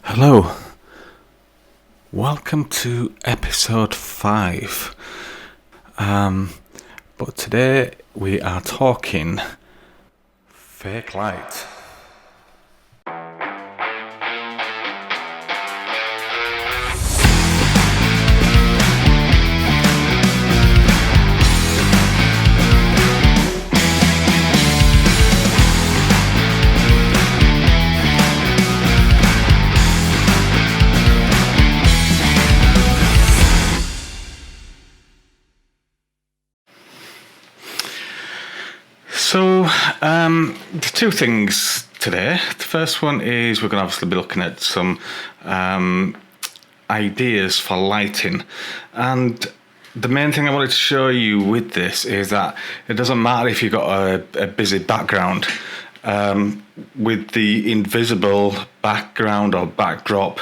Hello, welcome to episode 5. But today we are talking fake light. So, there's two things today. The first one is we're going to obviously be looking at some ideas for lighting. And the main thing I wanted to show you with this is that it doesn't matter if you've got a busy background. With the invisible background or backdrop,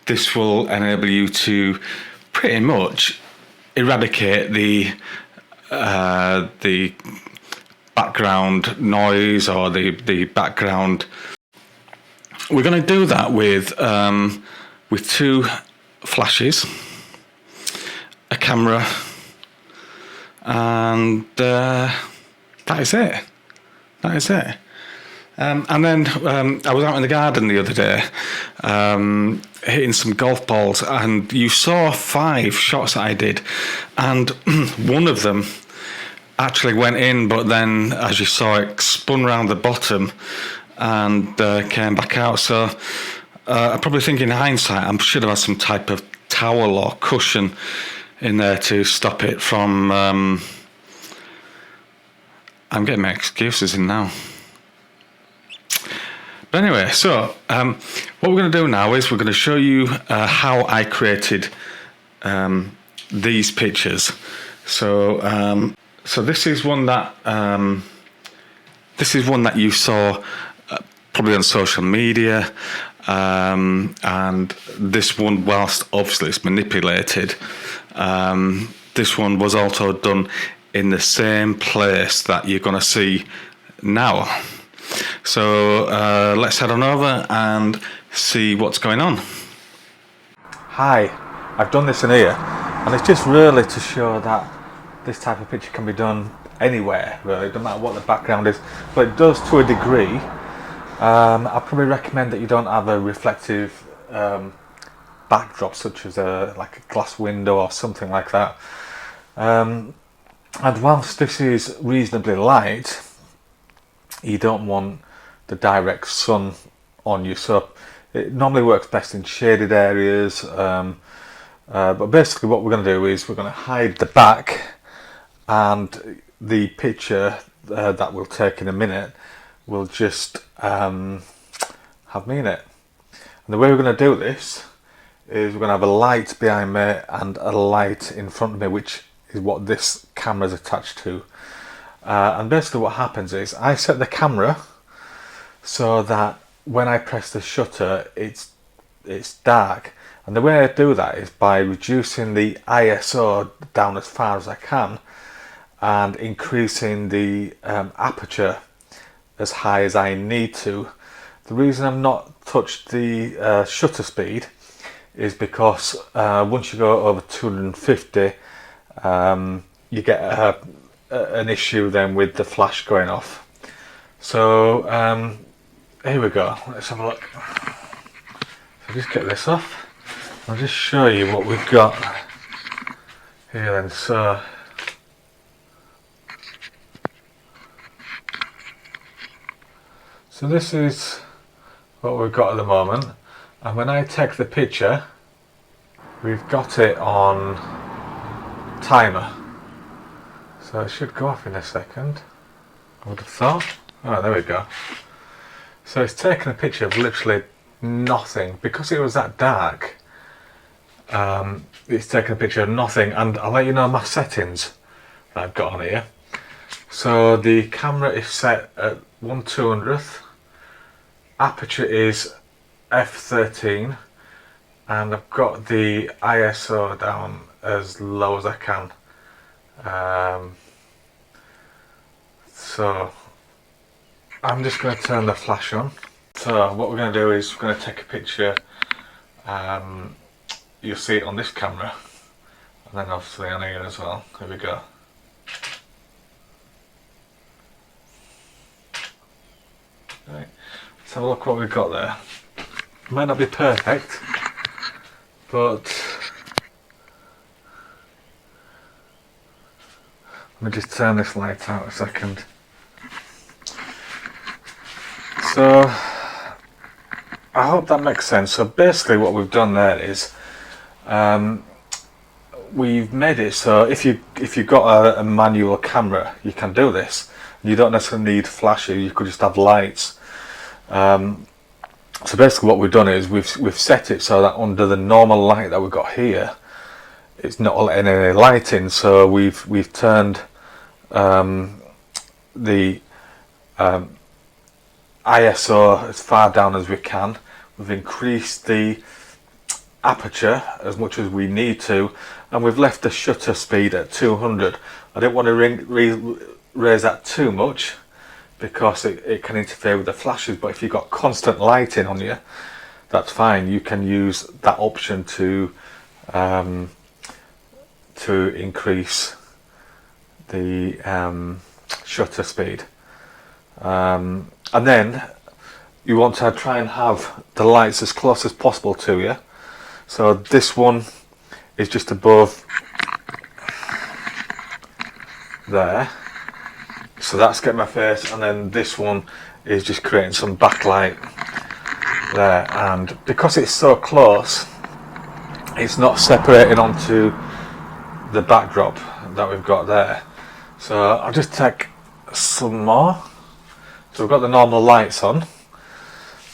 this will enable you to pretty much eradicate the background noise or the background. We're going to do that with two flashes, a camera, and that is it. And then I was out in the garden the other day hitting some golf balls, and you saw 5 shots that I did, and one of them actually went in, but then, as you saw, it spun around the bottom and came back out. So I probably think in hindsight I should have had some type of towel or cushion in there to stop it from I'm getting my excuses in now. But anyway, so what we're going to do now is we're going to show you how I created these pictures. So this is one that you saw probably on social media, and this one, whilst obviously it's manipulated, this one was also done in the same place that you're going to see now. So let's head on over and see what's going on. Hi, I've done this in here, and it's just really to show that this type of picture can be done anywhere, really, no matter what the background is, but it does to a degree. I probably recommend that you don't have a reflective backdrop, such as like a glass window or something like that. And whilst this is reasonably light, you don't want the direct sun on you, so it normally works best in shaded areas. But basically what we're going to do is we're going to hide the back, and the picture that we'll take in a minute will just have me in it. And the way we're going to do this is we're going to have a light behind me and a light in front of me, which is what this camera is attached to. And basically what happens is I set the camera so that when I press the shutter it's dark, and the way I do that is by reducing the ISO down as far as I can and increasing the aperture as high as I need to. The reason I've not touched the shutter speed is because once you go over 250 you get an issue then with the flash going off. So here we go, let's have a look. So just get this off, I'll just show you what we've got here then. So this is what we've got at the moment, and when I take the picture we've got it on timer, so it should go off in a second, I would have thought. Oh, there we go. So it's taken a picture of literally nothing. Because it was that dark, it's taken a picture of nothing, and I'll let you know my settings that I've got on here. So the camera is set at 1/200th, aperture is f13, and I've got the ISO down as low as I can. So I'm just going to turn the flash on. So what we're going to do is we're going to take a picture You'll see it on this camera, and then obviously on here as well. Here we go. Right, let's have a look what we've got there. Might not be perfect, but let me just turn this light out a second. So I hope that makes sense. So basically what we've done there is we've made it so if you've got a manual camera, you can do this. You don't necessarily need flashes, you could just have lights. So basically what we've done is we've set it so that under the normal light that we've got here, it's not letting any light in. So we've turned the ISO as far down as we can. We've increased the aperture as much as we need to, and we've left the shutter speed at 200. I don't want to raise that too much because it can interfere with the flashes, but if you've got constant lighting on you, that's fine. You can use that option to increase the shutter speed, and then you want to try and have the lights as close as possible to you. So this one is just above there, so that's getting my face, and then this one is just creating some backlight there, and because it's so close, it's not separating onto the backdrop that we've got there. So I'll just take some more. So we've got the normal lights on,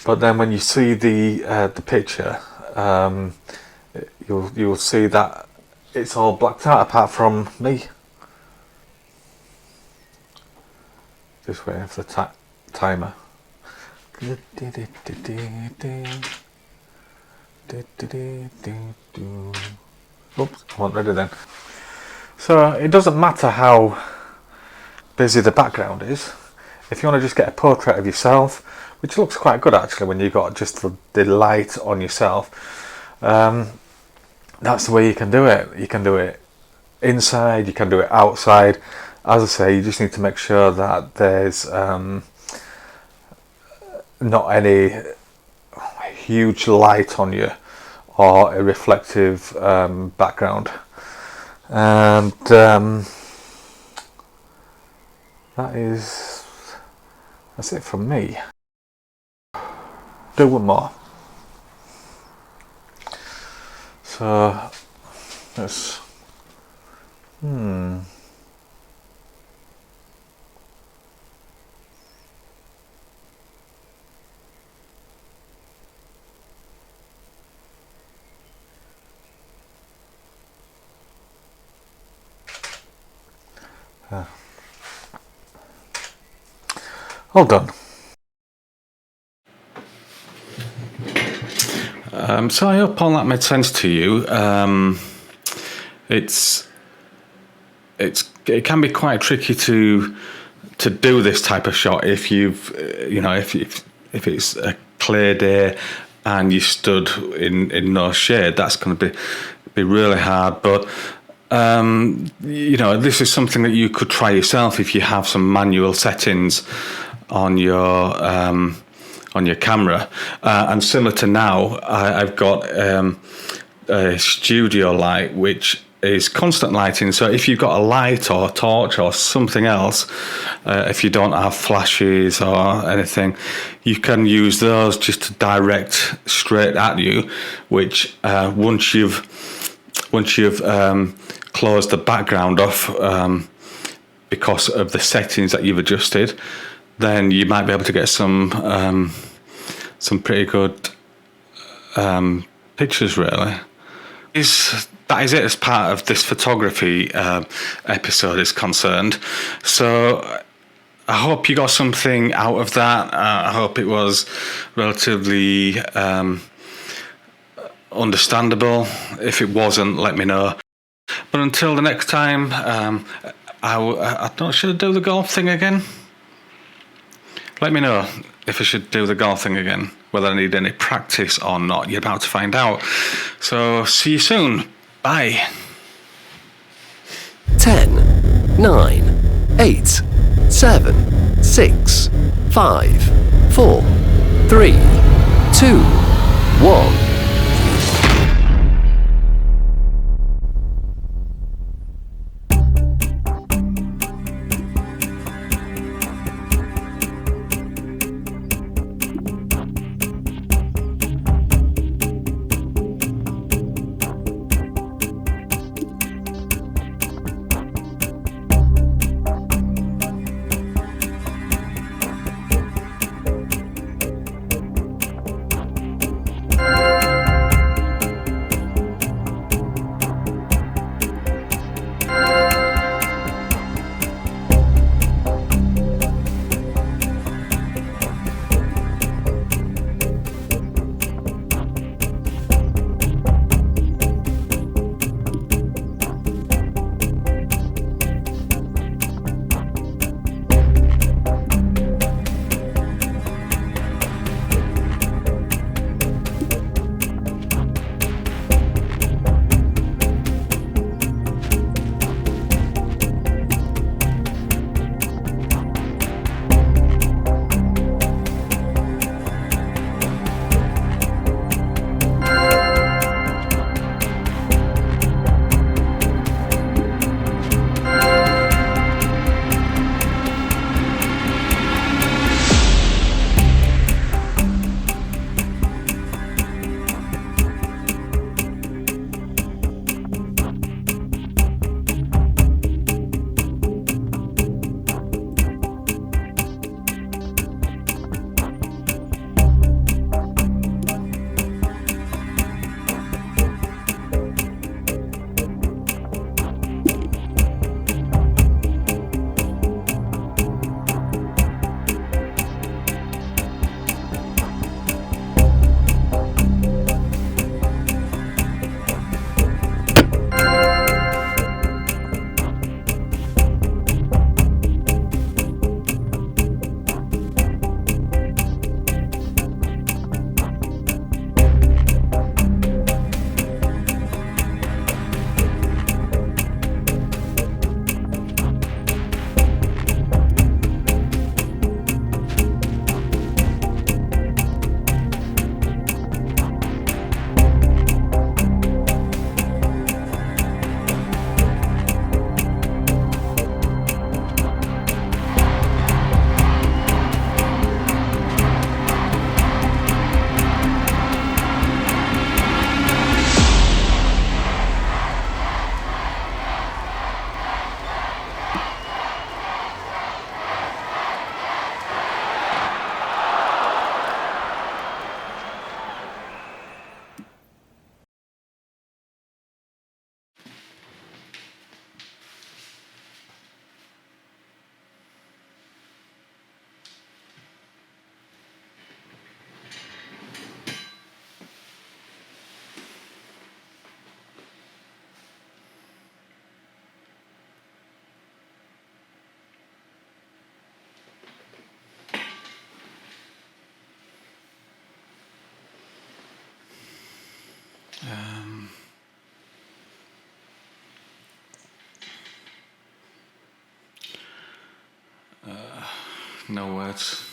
but then when you see the picture, you'll see that it's all blacked out apart from me. Just waiting for the timer. Oops, I wasn't ready then. So it doesn't matter how busy the background is. If you want to just get a portrait of yourself, which looks quite good actually when you've got just the light on yourself, that's the way you can do it. You can do it inside, you can do it outside. As I say, you just need to make sure that there's not any huge light on you or a reflective background. And that's it from me. Do one more. So let's all done. So I hope all that made sense to you. It can be quite tricky to do this type of shot if if it's a clear day and you stood in no shade. That's going to be really hard. But this is something that you could try yourself if you have some manual settings on your camera, and similar to now, I've got a studio light which is constant lighting. So if you've got a light or a torch or something else, if you don't have flashes or anything, you can use those just to direct straight at you, which once you've closed the background off because of the settings that you've adjusted, then you might be able to get some pretty good pictures, really. That is it as part of this photography episode is concerned. So I hope you got something out of that. I hope it was relatively understandable. If it wasn't, let me know. But until the next time, I don't should I do the golf thing again? Let me know if I should do the golf thing again, whether I need any practice or not. You're about to find out. So, see you soon. Bye. 10, 9, 8, 7, 6, 5, 4, 3, 2, 1. No words.